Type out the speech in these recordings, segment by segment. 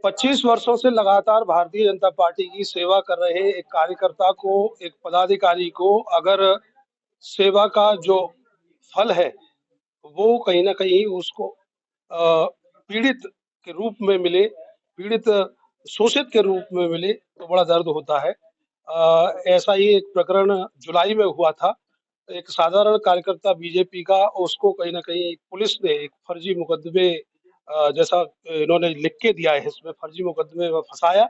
25 वर्षों से लगातार भारतीय जनता पार्टी की सेवा कर रहे एक कार्यकर्ता को, एक पदाधिकारी को अगर सेवा का जो फल है, वो कहीं न कहीं उसको पीड़ित के रूप में मिले, पीड़ित शोषित के रूप में मिले, तो बड़ा दर्द होता है। ऐसा ही एक प्रकरण जुलाई में हुआ था। एक साधारण कार्यकर्ता बीजेपी का, उसको कहीं न कहीं पुलिस ने एक फर्जी मुकदमे जैसा इन्होंने लिख के दिया है, इसमें फर्जी मुकदमे में फँसाया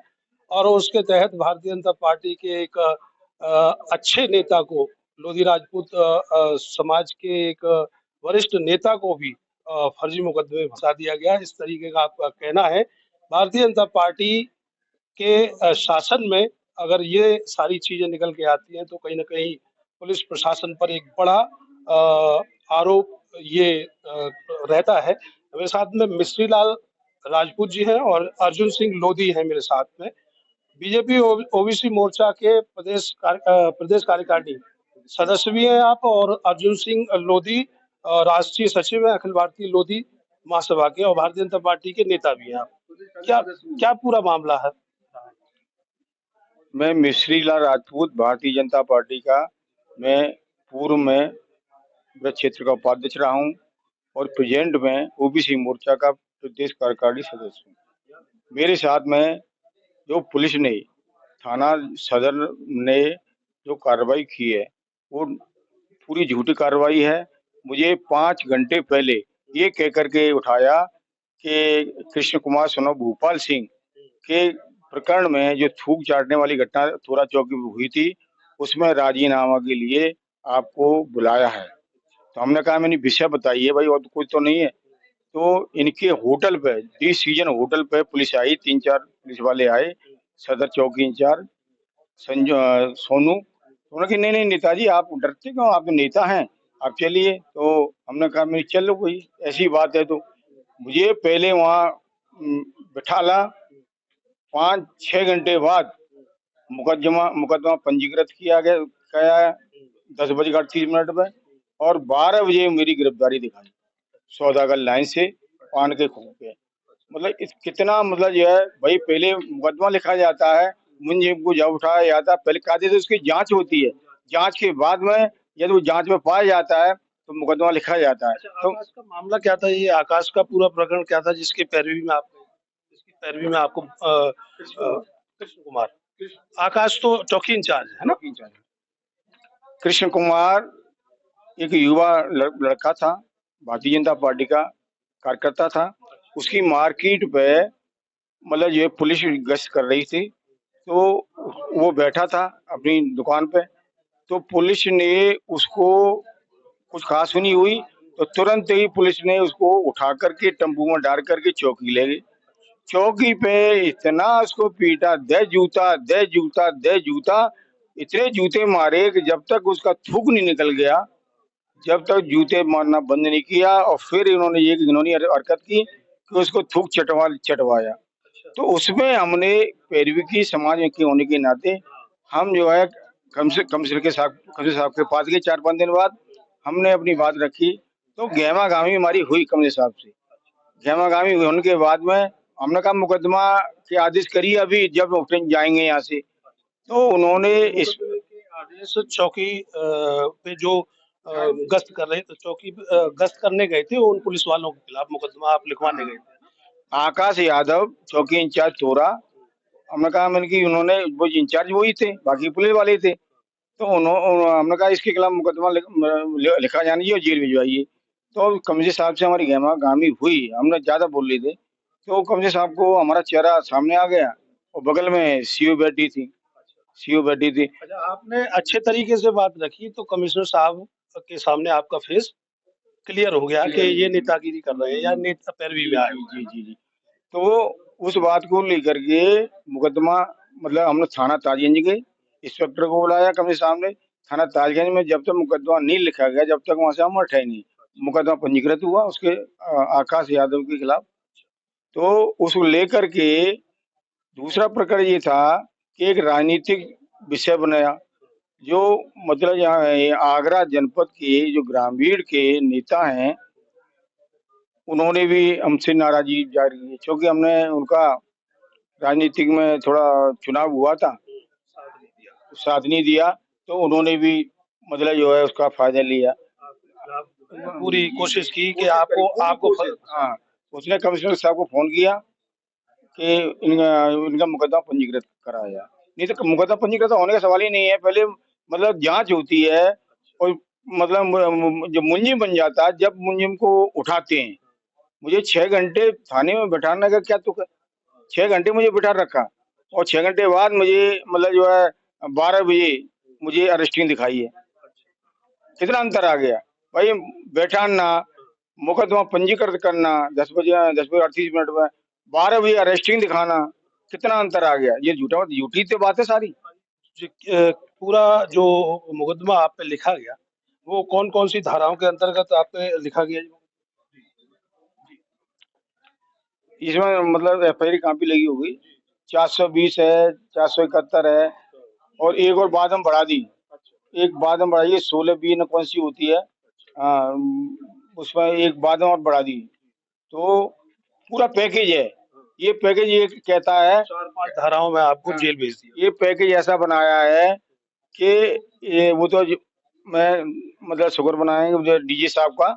और उसके तहत भारतीय जनता पार्टी के एक अच्छे नेता को, लोधी राजपूत समाज के एक वरिष्ठ नेता को भी फर्जी मुकदमे में फँसा दिया गया। इस तरीके का आपका कहना है। भारतीय जनता पार्टी के शासन में अगर ये सारी चीज़ें निकल के आती हैं, तो कहीं न कहीं पुलिस प्रशासन पर एक बड़ा आरोप ये रहता है। मेरे साथ में मिश्री लाल राजपूत जी हैं और अर्जुन सिंह लोधी हैं मेरे साथ में। बीजेपी ओबीसी मोर्चा के प्रदेश कार्यकारिणी सदस्य भी हैं आप, और अर्जुन सिंह लोधी राष्ट्रीय सचिव हैं अखिल भारतीय लोधी महासभा के, और भारतीय जनता पार्टी के नेता भी हैं आप। क्या क्या पूरा मामला है? मैं मिश्री लाल राजपूत, भारतीय जनता पार्टी का मैं पूर्व में ब्रज क्षेत्र का उपाध्यक्ष रहा हूँ और प्रेजेंट में ओबीसी मोर्चा का प्रदेश कार्यकारिणी सदस्य हूँ। मेरे साथ में जो पुलिस ने, थाना सदर ने जो कार्रवाई की है, वो पूरी झूठी कार्रवाई है। मुझे 5 घंटे पहले ये कह करके उठाया कि कृष्ण कुमार सन ऑफ भूपाल सिंह के प्रकरण में जो थूक चाटने वाली घटना थोड़ा चौकी में हुई थी, उसमें राजीनामा के लिए आपको बुलाया है। तो हमने कहा मैंने विषय बताइए भाई, और तो कुछ तो नहीं है। तो इनके होटल पे, डी सीजन होटल पे पुलिस आई, 3-4 पुलिस वाले आए, सदर चौकी इंचार्ज सोनू। तो उन्होंने कहा नहीं नहीं नेताजी आप डरते क्यों, आप तो नेता हैं, आप चलिए। तो हमने कहा मैं चलो कोई ऐसी बात है। तो मुझे पहले वहाँ बिठाला। 5-6 घंटे बाद मुकदमा पंजीकृत किया गया 10:38 पे, और 12 बजे मेरी गिरफ्तारी दिखाई सौदागर लाइन से पान के खूह पे। मतलब कितना, मतलब जो है भाई, पहले मुकदमा लिखा जाता है, मुंजिम को जब उठाया जाता है, पहले कहा देते उसकी जांच होती है, जांच के बाद में यदि वो जांच में पाया जाता है तो मुकदमा लिखा जाता है। अच्छा, तो आकाश का मामला क्या था? ये आकाश का पूरा प्रकरण क्या था जिसकी पैरवी में आपको कृष्ण कुमार, आकाश तो चौकी इंचार्ज है ना? कृष्ण कुमार एक युवा लड़का था, भारतीय जनता पार्टी का कार्यकर्ता था। उसकी मार्केट पे मतलब ये पुलिस गश्त कर रही थी, तो वो बैठा था अपनी दुकान पे। तो पुलिस ने उसको, कुछ खास नहीं हुई, तो तुरंत ही पुलिस ने उसको उठा करके टेम्पू में डाल करके चौकी ले गई। चौकी पे इतना उसको पीटा, दे जूता दे जूता दे जूता, इतने जूते मारे कि जब तक उसका थूक नहीं निकल गया, जब तक जूते मारना बंद नहीं किया। और फिर इन्होंने ये घिनौनी हरकत की कि उसको थूक चटवाया। तो उसमें हमने पैरवी की, समाज में की होने के नाते हम जो है कमसे साहब के पास गए 4-5 दिन बाद। हमने अपनी बात रखी, तो गहमा गामी हमारी हुई कमले साहब से। गहमा गामी होने के बाद में हमने कहा मुकदमा के आदेश करिए, अभी जब जाएंगे यहाँ से। तो उन्होंने इस आदेश चौकी पे जो गश्त कर रहे थे, चौकी गश्त करने गए थे, उन पुलिस वालों के खिलाफ मुकदमा आप लिखवाने गए थे? आकाश यादव चौकी इंचार्ज तोरा, हमने कहा मैंने कि उन्होंने, वो इंचार्ज वही थे, बाकी पुलिस वाले थे। तो हमने कहा इसके खिलाफ मुकदमा लिखा जाना चाहिए और जेल भिजवाइए। तो कमजी साहब से हमारी गहमा गामी हुई, हमने ज्यादा बोल रहे थे, तो कमजी साहब को हमारा चेहरा सामने आ गया और बगल में सीओ बैठी थी। अच्छा, आपने अच्छे तरीके से बात रखी तो कमिश्नर साहब के सामने आपका फेस क्लियर हो गया कि ये नेतागिरी कर रहे हैं या नेता पैरवी में आए हुए हैं। जी। तो उस बात को लेकर के मुकदमा, मतलब हमने थाना ताजगंज गए, इंस्पेक्टर को बुलाया कमरे सामने। थाना ताजगंज में जब तक मुकदमा नहीं लिखा गया, जब तक वहां से हम उठे नहीं। मुकदमा पंजीकृत हुआ उसके आकाश यादव के खिलाफ। तो उसको लेकर के दूसरा प्रकरण ये था कि एक राजनीतिक विषय बनाया, जो मतलब यहाँ आगरा जनपद के जो ग्रामीण के नेता हैं, उन्होंने भी हमसे नाराजगी जाहिर की, क्योंकि हमने उनका राजनीतिक में थोड़ा चुनाव हुआ था, साथ नहीं दिया, तो उन्होंने भी मतलब जो है उसका फायदा लिया। पूरी कोशिश की कि कोशिश करी, आपको पूरी आपको कोशिश, हाँ, उसने कमिश्नर साहब को फोन किया कि इनका मुकदमा पंजीकृत कराया जाए। नहीं तो मुकदमा पंजीकृत होने का सवाल ही नहीं है, पहले मतलब जांच होती है, और मतलब जो मुलजिम बन जाता है, जब मुलजिम को उठाते हैं, मुझे 6 घंटे थाने में बैठाने का क्या तुक है? 6 घंटे मुझे बिठा रखा, और 6 घंटे बाद मुझे मतलब जो है 12 बजे मुझे अरेस्टिंग दिखाई है। कितना अंतर आ गया भाई, बैठाना, मुकदमा पंजीकृत करना 10 बजे 10 बजे 38 मिनट में, 12 बजे अरेस्टिंग दिखाना, कितना अंतर आ गया। ये झूठी तो बात है सारी। पूरा जो मुकदमा आप पे लिखा गया, वो कौन-कौन सी धाराओं के अंतर्गत आप पे लिखा गया? इसमें मतलब एफआईआर कॉपी लगी होगी, 420 है, 471 है, और एक और बाद में बढ़ा दी, एक बाद में बढ़ाई है 16 बी न कौन सी होती है, हाँ, उसमें एक बाद में और बढ़ा दी। तो पूरा पैकेज है ये। पैकेज ये कहता है 4-5 धाराओं में आपको जेल भेज दिया। ये पैकेज ऐसा बनाया है कि ये वो तो मैं मतलब शुक्र बनाएंगे मुझे डीजी साहब का,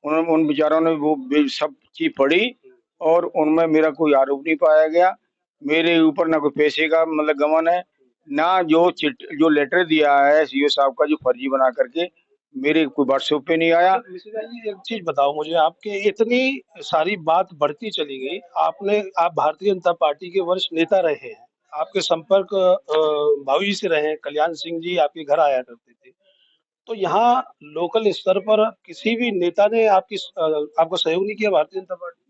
उन्होंने उन बेचारों ने वो सब चीज पढ़ी, और उनमें मेरा कोई आरोप नहीं पाया गया। मेरे ऊपर ना कोई पैसे का मतलब गमन है, ना जो लेटर दिया है सीओ साहब का जो फर्जी बना करके मेरे कोई व्हाट्सएप पे नहीं आया। मिश्रा जी, एक चीज बताओ मुझे, आपके इतनी सारी बात बढ़ती चली गई, आप भारतीय जनता पार्टी के वरिष्ठ नेता रहे हैं, आपके संपर्क भावी से रहे हैं, कल्याण सिंह जी आपके घर आया करते थे, तो यहाँ लोकल स्तर पर किसी भी नेता ने आपका सहयोग नहीं किया भारतीय जनता पार्टी?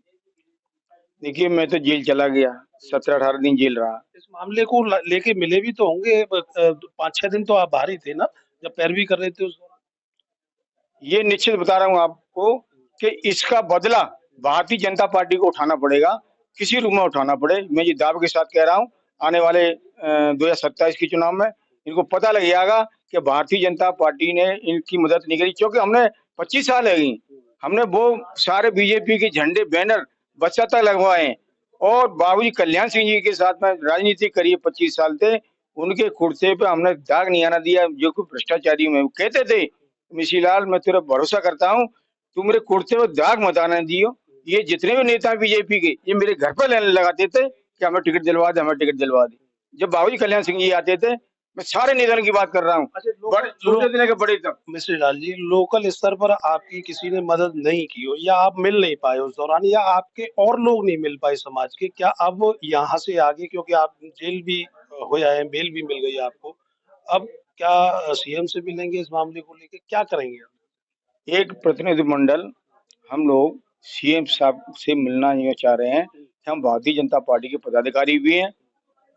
देखिए मैं तो जेल चला गया, 17-18 दिन जेल रहा। इस मामले को लेके मिले भी तो होंगे, 5-6 दिन तो आप बाहर ही थे ना, जब पैरवी कर रहे थे उस दौरान? ये निश्चित बता रहा हूँ आपको कि इसका बदला भारतीय जनता पार्टी को उठाना पड़ेगा, किसी रूप में उठाना पड़े। मैं ये दावे के साथ कह रहा हूँ, आने वाले 2027 के चुनाव में इनको पता लग जाएगा कि भारतीय जनता पार्टी ने इनकी मदद नहीं करी, क्योंकि हमने 25 साल लगी, हमने वो सारे बीजेपी के झंडे बैनर बच्चा तक लगवाए हैं, और बाबूजी कल्याण सिंह जी के साथ में राजनीति करी 25 साल थे, उनके कुर्ते पे हमने दाग नहीं आना दिया। जो कोई भ्रष्टाचारी में कहते थे मिशीलाल मैं तेरा भरोसा करता हूँ, तू मेरे कुर्ते पर दाग मत आने दियो। ये जितने भी नेता बीजेपी के ये मेरे घर पर लेने लगाते थे कि हमें टिकट दिलवा दे, हमें टिकट दिलवा दे। जब बाबूजी कल्याण सिंह जी आते थे, मैं सारे नेताओं की बात कर रहा हूँ, बड़े छोटे से लेकर बड़े तक। मिश्र लाल जी, लोकल स्तर पर आपकी किसी ने मदद नहीं की हो, या आप मिल नहीं पाए उस दौरान, या आपके और लोग नहीं मिल पाए समाज के, क्या अब यहाँ से आगे, क्योंकि आप जेल भी हो आए, बेल भी मिल गई आपको, अब क्या सीएम से मिलेंगे, इस मामले को लेके क्या करेंगे? एक प्रतिनिधिमंडल हम लोग सीएम साहब से मिलना ये चाह रहे हैं कि हम भारतीय जनता पार्टी के पदाधिकारी भी हैं,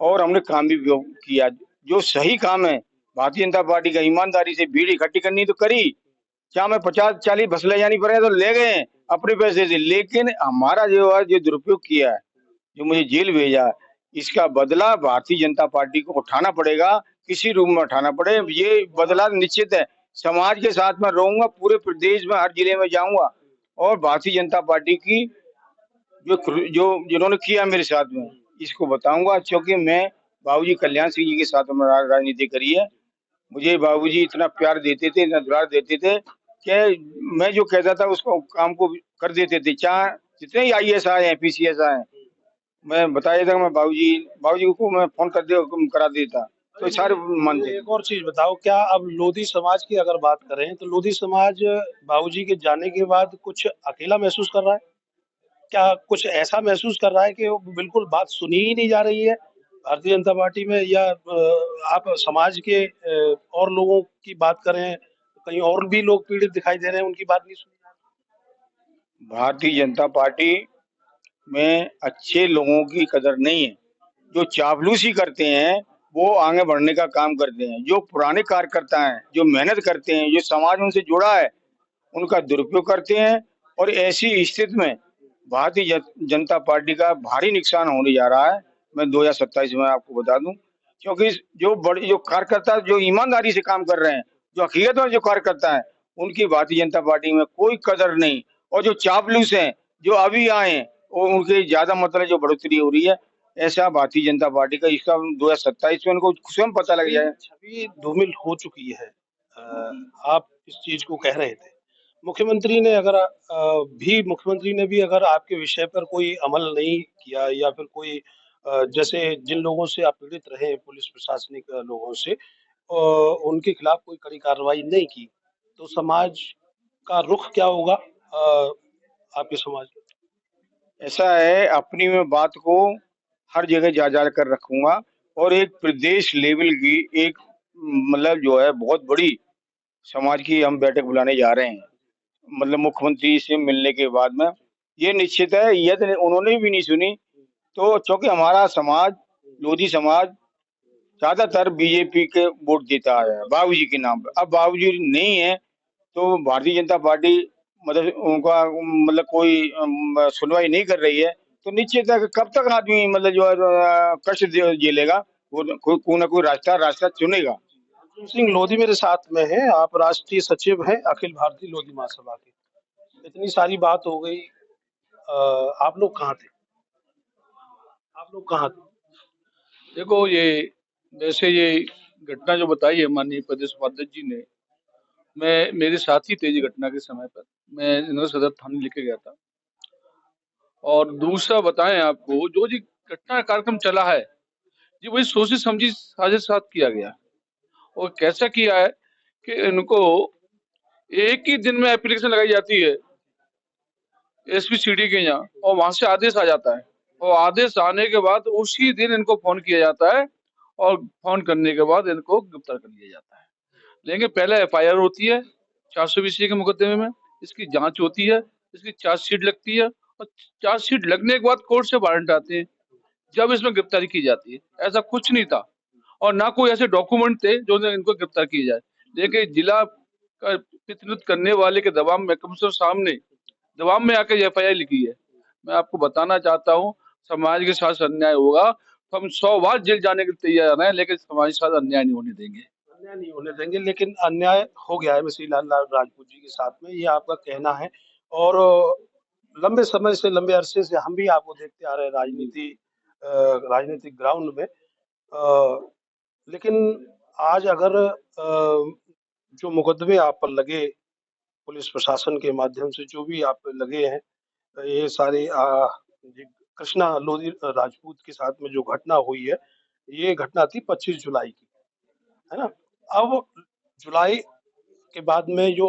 और हमने काम भी किया जो सही काम है। भारतीय जनता पार्टी का ईमानदारी से भीड़ इकट्ठी करनी तो करी, क्या हमें 50-40 बस ले जानी पड़े तो ले गए अपने पैसे से, लेकिन हमारा जो है जो दुरुपयोग किया है, जो मुझे जेल भेजा, इसका बदला भारतीय जनता पार्टी को उठाना पड़ेगा, किसी रूप में उठाना पड़े। ये बदला निश्चित है, समाज के साथ में रहूंगा, पूरे प्रदेश में हर जिले में जाऊंगा, और भारतीय जनता पार्टी की जो जो जिन्होंने किया मेरे साथ में इसको बताऊंगा, क्योंकि मैं बाबूजी कल्याण सिंह जी के साथ में राजनीति करी है। मुझे बाबूजी इतना प्यार देते थे, इतना दुलार देते थे कि मैं जो कहता था उसको काम को कर देते थे, चाहे जितने ही आईएएस आए हैं, पीसीएस आए हैं, मैं बता देता मैं बाबूजी को मैं फोन कर दे करा देता, तो सारे मानते। एक और चीज बताओ, क्या अब लोधी समाज की अगर बात करें, तो लोधी समाज बाबूजी के जाने के बाद कुछ अकेला महसूस कर रहा है? क्या कुछ ऐसा महसूस कर रहा है कि वो बिल्कुल बात सुनी ही नहीं जा रही है भारतीय जनता पार्टी में, या आप समाज के और लोगों की बात करें, कहीं और भी लोग पीड़ित दिखाई दे रहे हैं, उनकी बात नहीं सुनी जा रही? भारतीय जनता पार्टी में अच्छे लोगों की कदर नहीं है, जो चापलूसी करते हैं वो आगे बढ़ने का काम करते हैं, जो पुराने कार्यकर्ता हैं, जो मेहनत करते हैं, जो समाज उनसे जुड़ा है, उनका दुरुपयोग करते हैं। और ऐसी स्थिति में भारतीय जनता पार्टी का भारी नुकसान होने जा रहा है। मैं 2027 में आपको बता दूं, क्योंकि जो कार्यकर्ता जो ईमानदारी से काम कर रहे हैं, जो हकीकत में जो कार्यकर्ता है, उनकी भारतीय जनता पार्टी में कोई कदर नहीं, और जो चापलूस हैं, जो अभी आए हैं, और उनके ज्यादा मतलब जो बढ़ोतरी हो रही है। ऐसा भारतीय जनता पार्टी का इसका 2027 में उनको स्वयं पता लग जाए। छवि धूमिल हो चुकी है। आप इस चीज को कह रहे थे, मुख्यमंत्री ने अगर मुख्यमंत्री ने भी अगर आपके विषय पर कोई अमल नहीं किया या फिर कोई जैसे जिन लोगों से आप पीड़ित रहे पुलिस प्रशासनिक लोगों से, उनके खिलाफ कोई कड़ी कार्रवाई नहीं की, तो समाज का रुख क्या होगा आपके समाज में? ऐसा है, अपनी मैं बात को हर जगह जा कर रखूंगा और एक प्रदेश लेवल की एक मतलब जो है बहुत बड़ी समाज की हम बैठक बुलाने जा रहे हैं। मतलब मुख्यमंत्री से मिलने के बाद में ये निश्चित है, यदि उन्होंने भी नहीं सुनी तो चूंकि हमारा समाज, लोधी समाज ज्यादातर बीजेपी के वोट देता है बाबूजी के नाम पर। अब बाबूजी नहीं है तो भारतीय जनता पार्टी मतलब उनका मतलब कोई सुनवाई नहीं कर रही है, तो निश्चित है कि कब तक आदमी मतलब जो है कष्ट झेलेगा। वो कोई ना कोई रास्ता रास्ता चुनेगा। अर्जुन सिंह लोधी मेरे साथ में है, आप राष्ट्रीय सचिव हैं अखिल भारतीय लोधी महासभा के। इतनी सारी बात हो गई, आप लोग कहाँ थे? आप लोग कहाँ थे? देखो, ये घटना जो बताई है माननीय प्रदेश उपाध्यक्ष जी ने, मैं मेरे साथ ही थे जी घटना के समय पर। मैं नगर सदर थाने लेके गया था। और दूसरा बताएं आपको, जो जी घटना कार्यक्रम चला है जी, वही सोची समझी साजिश के साथ किया गया। और कैसा किया है कि इनको एक ही दिन में एप्लीकेशन लगाई जाती है एसपी सीडी के यहाँ, और वहां से आदेश आ जाता है। और आदेश आने के बाद उसी दिन इनको फोन किया जाता है, और फोन करने के बाद इनको गिरफ्तार कर लिया जाता है। लेकिन पहले एफआईआर होती है 420 के मुकदमे में, इसकी जांच होती है, इसकी चार्जशीट लगती है, और चार्जशीट लगने के बाद कोर्ट से वारंट आते हैं, जब इसमें गिरफ्तारी की जाती है। ऐसा कुछ नहीं था, और ना कोई ऐसे डॉक्यूमेंट थे जो इनको गिरफ्तार किए जाए। लेकिन जिला का प्रतिनिधित्व करने वाले के दबाव में, कमिश्नर सामने दबाव में आकर एफआईआर लिखी है। मैं आपको बताना चाहता हूँ, समाज के साथ अन्याय होगा तो हम 100 बार जेल जाने के लिए तैयार हैं, लेकिन समाज के साथ अन्याय नहीं होने देंगे। अन्याय नहीं होने देंगे, लेकिन अन्याय हो गया है मिश्री लाल राजपूत जी के साथ में, ये आपका कहना है। और लंबे समय से, लंबे अरसे से हम भी आपको देखते आ रहे हैं राजनीतिक ग्राउंड में। लेकिन आज अगर जो मुकदमे आप पर लगे पुलिस प्रशासन के माध्यम से, जो भी आप पे लगे हैं, ये सारे जी कृष्णा लोधी राजपूत के साथ में जो घटना हुई है, ये घटना थी 25 जुलाई की, है ना? अब जुलाई के बाद में जो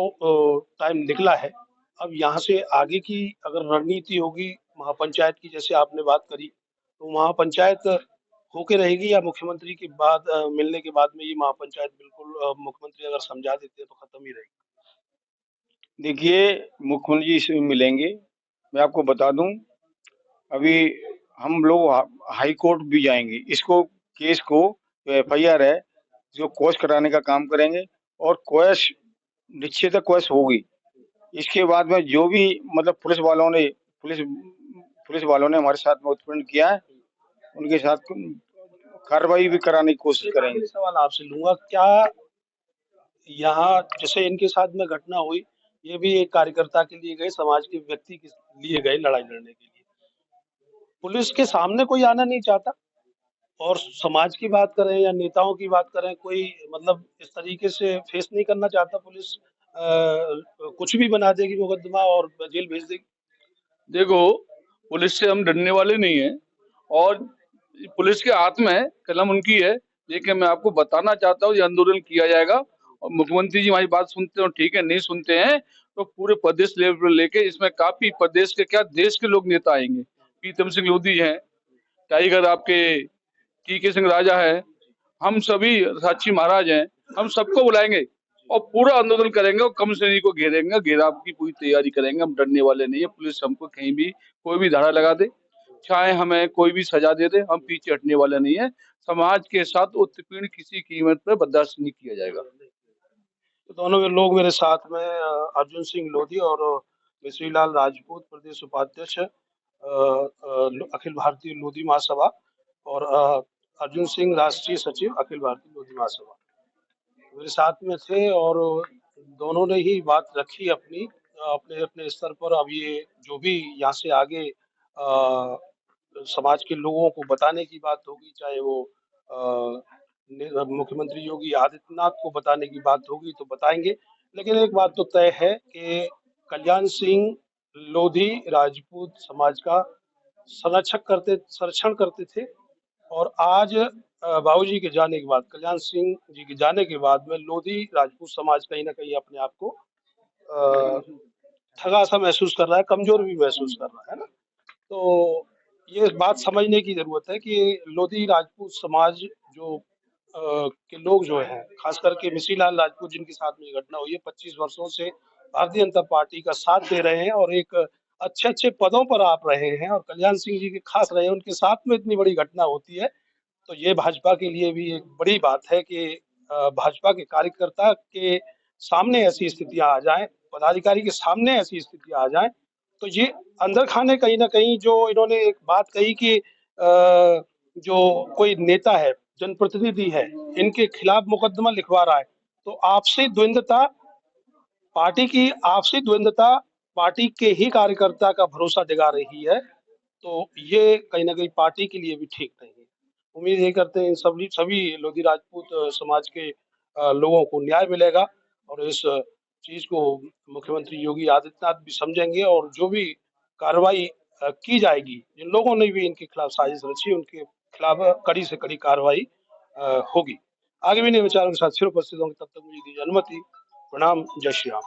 टाइम निकला है, अब यहाँ से आगे की अगर रणनीति होगी महापंचायत की, जैसे आपने बात करी, तो महापंचायत होके रहेगी या मुख्यमंत्री के बाद मिलने के बाद में ये महापंचायत बिल्कुल मुख्यमंत्री अगर समझा देते हैं तो खत्म ही रहेगी? देखिए, मुख्यमंत्री जी से मिलेंगे। मैं आपको बता दूं, अभी हम लोग हाई कोर्ट भी जाएंगे। इसको केस को जो एफआईआर है जो कोश कराने का काम करेंगे, और कोश निश्चित कोश होगी। इसके बाद में जो भी मतलब पुलिस पुलिस वालों ने हमारे साथ में उत्पीड़न किया है, उनके साथ कार्रवाई भी कराने की कोशिश एक करेंगे। आखिरी सवाल आपसे लूंगा, क्या यहाँ जैसे इनके साथ में घटना हुई, ये भी एक कार्यकर्ता के लिए गए, समाज के व्यक्ति के लिए गए लड़ाई लड़ने के लिए, पुलिस के सामने कोई आना नहीं चाहता? और समाज की बात करें या नेताओं की बात करें, कोई मतलब इस तरीके से फेस नहीं करना चाहता? पुलिस कुछ भी बना देगी मुकदमा और जेल भेज देगी। देखो, पुलिस से हम डरने वाले नहीं हैं, और पुलिस के हाथ में है, कलम उनकी है। लेकिन मैं आपको बताना चाहता हूँ, ये आंदोलन किया जाएगा, और मुख्यमंत्री जी हमारी बात सुनते हो ठीक है, नहीं सुनते हैं तो पूरे प्रदेश लेवल पर लेके, इसमें काफी प्रदेश के क्या देश के लोग नेता आएंगे। प्रीतम सिंह लोधी हैं, टाइगर आपके टीके सिंह राजा है, हम सभी साक्षी महाराज हैं, हम सबको बुलाएंगे और पूरा आंदोलन करेंगे, और कम श्रेणी को घेरेंगे, घेराव की पूरी तैयारी करेंगे। हम डरने वाले नहीं है। पुलिस हमको कहीं भी कोई भी धारा लगा दे, चाहे हमें कोई भी सजा दे दे, हम पीछे हटने वाले नहीं है। समाज के साथ उत्पीड़न किसी कीमत पर बर्दाश्त नहीं किया जाएगा। तो दोनों में लोग मेरे साथ में अर्जुन सिंह लोधी और मिश्री लाल राजपूत प्रदेश उपाध्यक्ष अखिल भारतीय लोधी महासभा, और अर्जुन सिंह राष्ट्रीय सचिव अखिल भारतीय लोधी महासभा मेरे साथ में थे, और दोनों ने ही बात रखी अपने अपने स्तर पर। अब ये जो भी यहाँ से आगे समाज के लोगों को बताने की बात होगी, चाहे वो मुख्यमंत्री योगी आदित्यनाथ को बताने की बात होगी तो बताएंगे। लेकिन एक बात तो तय है कि कल्याण सिंह लोधी राजपूत समाज का संरक्षण करते थे। और आज बाबूजी के जाने के बाद, कल्याण सिंह जी के जाने के बाद में लोधी राजपूत समाज कहीं ना कहीं अपने आप को अ, ठगा सा महसूस कर रहा है, कमजोर भी महसूस कर रहा है ना। तो ये बात समझने की जरूरत है कि लोधी राजपूत समाज जो के लोग जो हैं, खास करके मिसीलाल राजपूत जिनके साथ में ये घटना हुई है, 25 वर्षों से भारतीय जनता पार्टी का साथ दे रहे हैं और एक अच्छे अच्छे पदों पर आप रहे हैं और कल्याण सिंह जी के खास रहे हैं, उनके साथ में इतनी बड़ी घटना होती है। तो ये भाजपा के लिए भी एक बड़ी बात है कि भाजपा के कार्यकर्ता के सामने ऐसी स्थितियां आ जाएं, पदाधिकारी के सामने ऐसी स्थितियां आ जाएं, तो ये अंदर खाने कहीं ना कहीं जो इन्होंने एक बात कही कि जो कोई नेता है, जनप्रतिनिधि है, इनके खिलाफ मुकदमा लिखवा रहा है, तो आपसी द्वंद्वता पार्टी के ही कार्यकर्ता का भरोसा दिखा रही है। तो ये कहीं ना कहीं पार्टी के लिए भी ठीक नहीं है। उम्मीद यही करते हैं इन सभी सभी लोधी राजपूत समाज के लोगों को न्याय मिलेगा और इस चीज को मुख्यमंत्री योगी आदित्यनाथ भी समझेंगे और जो भी कार्रवाई की जाएगी, जिन लोगों ने भी इनके खिलाफ साजिश रची उनके खिलाफ कड़ी से कड़ी कार्रवाई होगी। आगे भी नए विचारों के साथ फिर उपस्थित होंगे, तब तक मुझे दीजिए अनुमति। प्रणाम, जय श्री राम।